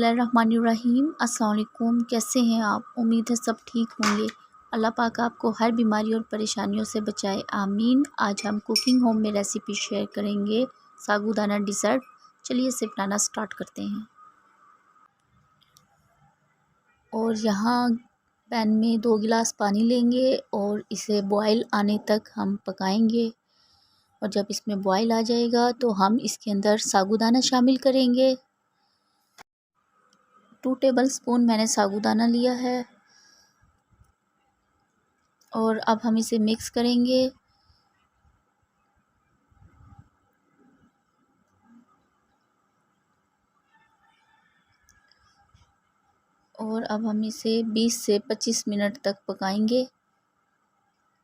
बिस्मिल्लाहिर्रहमानिर्रहीम। अस्सलाम वालेकुम। कैसे हैं आप? उम्मीद है सब ठीक होंगे। अल्लाह पाक आपको हर बीमारी और परेशानियों से बचाए, आमीन। आज हम कुकिंग होम में रेसिपी शेयर करेंगे साबूदाना डिज़र्ट। चलिए इसे बनाना स्टार्ट करते हैं। और यहाँ पैन में 2 गिलास पानी लेंगे और इसे बॉयल आने तक हम पकाएंगे। और जब इसमें बॉयल आ जाएगा तो हम इसके अंदर साबूदाना शामिल करेंगे। 2 टेबलस्पून मैंने साबूदाना लिया है और अब हम इसे मिक्स करेंगे। और अब हम इसे 20 से 25 मिनट तक पकाएंगे।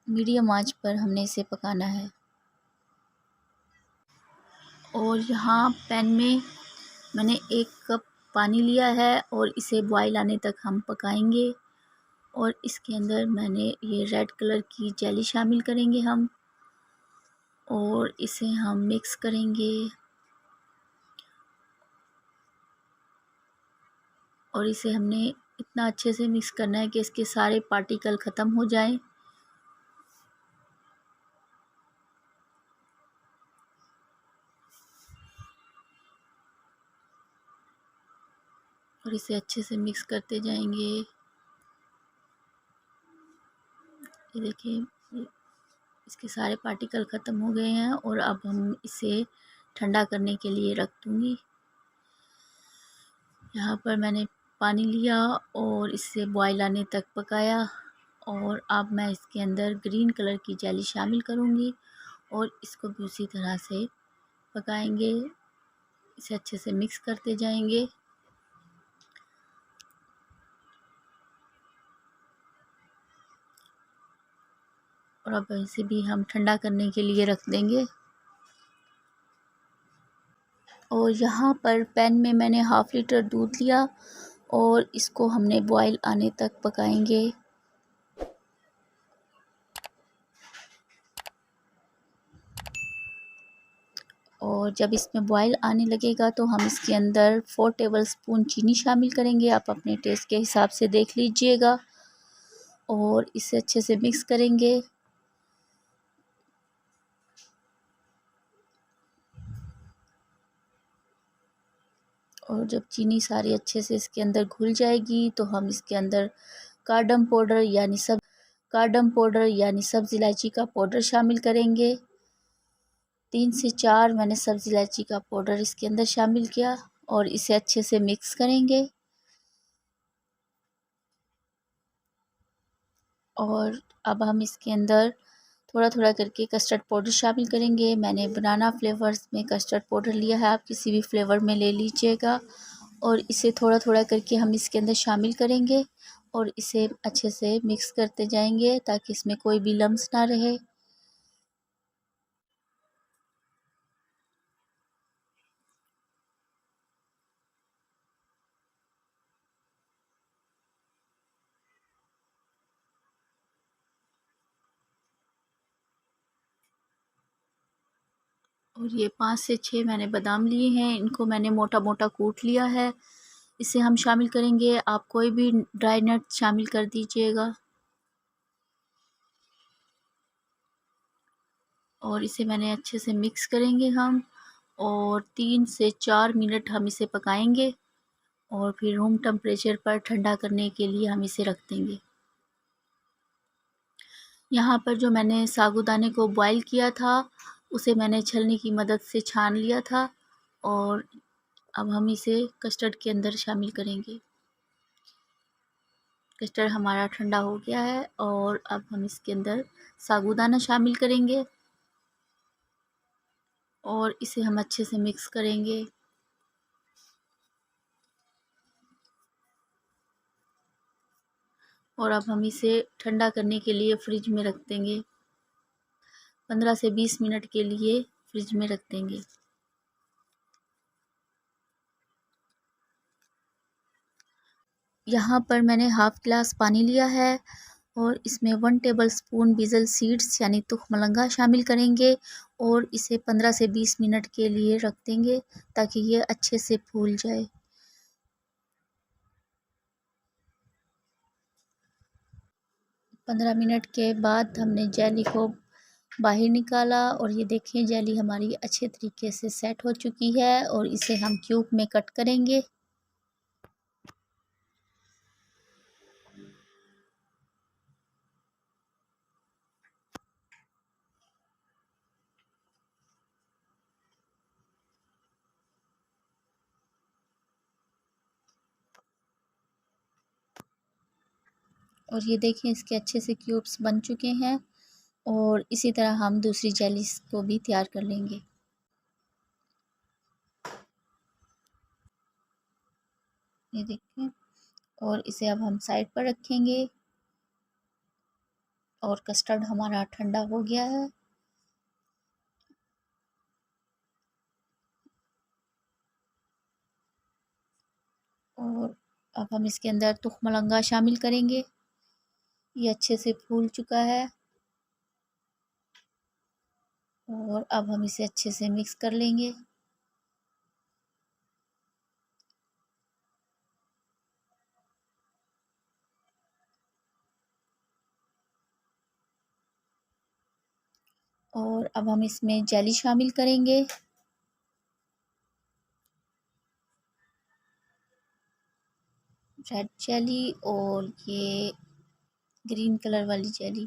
मीडियम आंच पर हमने इसे पकाना है। और यहाँ पैन में मैंने 1 कप पानी लिया है और इसे बॉयल आने तक हम पकाएंगे। और इसके अंदर मैंने ये रेड कलर की जेली शामिल करेंगे हम, और इसे हम मिक्स करेंगे। और इसे हमने इतना अच्छे से मिक्स करना है कि इसके सारे पार्टिकल ख़त्म हो जाएं। और इसे अच्छे से मिक्स करते जाएंगे। ये देखिए, इसके सारे पार्टिकल ख़त्म हो गए हैं। और अब हम इसे ठंडा करने के लिए रख दूँगी। यहाँ पर मैंने पानी लिया और इसे बॉयल आने तक पकाया। और अब मैं इसके अंदर ग्रीन कलर की जेली शामिल करूँगी और इसको भी उसी तरह से पकाएंगे। इसे अच्छे से मिक्स करते जाएंगे। और अब इसे भी हम ठंडा करने के लिए रख देंगे। और यहाँ पर पैन में मैंने हाफ़ लीटर दूध लिया और इसको हमने बॉयल आने तक पकाएंगे। और जब इसमें बॉयल आने लगेगा तो हम इसके अंदर 4 टेबलस्पून चीनी शामिल करेंगे। आप अपने टेस्ट के हिसाब से देख लीजिएगा। और इसे अच्छे से मिक्स करेंगे। और जब चीनी सारी अच्छे से इसके अंदर घुल जाएगी तो हम इसके अंदर कार्डम पाउडर यानी सब्ज़ इलायची का पाउडर शामिल करेंगे। 3 से 4 मैंने सब्ज़ इलायची का पाउडर इसके अंदर शामिल किया और इसे अच्छे से मिक्स करेंगे। और अब हम इसके अंदर थोड़ा थोड़ा करके कस्टर्ड पाउडर शामिल करेंगे। मैंने बनाना फ्लेवर्स में कस्टर्ड पाउडर लिया है, आप किसी भी फ्लेवर में ले लीजिएगा। और इसे थोड़ा थोड़ा करके हम इसके अंदर शामिल करेंगे और इसे अच्छे से मिक्स करते जाएंगे ताकि इसमें कोई भी लम्स ना रहे। और ये 5 से 6 मैंने बादाम लिए हैं, इनको मैंने मोटा मोटा कूट लिया है। इसे हम शामिल करेंगे। आप कोई भी ड्राई नट शामिल कर दीजिएगा। और इसे मैंने अच्छे से मिक्स करेंगे हम, और 3 से 4 मिनट हम इसे पकाएंगे। और फिर रूम टेम्परेचर पर ठंडा करने के लिए हम इसे रख देंगे। यहाँ पर जो मैंने साबूदाने को बॉयल किया था उसे मैंने छलनी की मदद से छान लिया था। और अब हम इसे कस्टर्ड के अंदर शामिल करेंगे। कस्टर्ड हमारा ठंडा हो गया है और अब हम इसके अंदर साबूदाना शामिल करेंगे और इसे हम अच्छे से मिक्स करेंगे। और अब हम इसे ठंडा करने के लिए फ्रिज में रख देंगे। 15 से 20 मिनट के लिए फ्रिज में रख देंगे। यहाँ पर मैंने हाफ़ गिलास पानी लिया है और इसमें 1 टेबलस्पून बीजल सीड्स यानी तुखमलंगा शामिल करेंगे और इसे 15 से 20 मिनट के लिए रख देंगे ताकि ये अच्छे से फूल जाए। 15 मिनट के बाद हमने जेली को बाहर निकाला और ये देखें जेली हमारी अच्छे तरीके से सेट हो चुकी है और इसे हम क्यूब में कट करेंगे। और ये देखें इसके अच्छे से क्यूब्स बन चुके हैं और इसी तरह हम दूसरी जेलीस को भी तैयार कर लेंगे। ये देखें और इसे अब हम साइड पर रखेंगे और कस्टर्ड हमारा ठंडा हो गया है। और अब हम इसके अंदर तुखमलंगा शामिल करेंगे। ये अच्छे से फूल चुका है और अब हम इसे अच्छे से मिक्स कर लेंगे। और अब हम इसमें जेली शामिल करेंगे। रेड जेली और ये ग्रीन कलर वाली जेली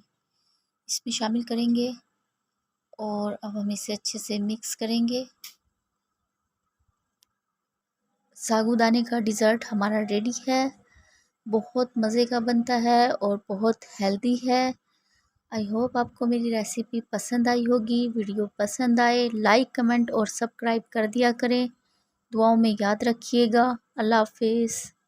इसमें शामिल करेंगे और अब हम इसे अच्छे से मिक्स करेंगे। सागूदाने का डिज़र्ट हमारा रेडी है। बहुत मज़े का बनता है और बहुत हेल्दी है। आई होप आपको मेरी रेसिपी पसंद आई होगी। वीडियो पसंद आए लाइक कमेंट और सब्सक्राइब कर दिया करें। दुआओं में याद रखिएगा। अल्लाह हाफिज़।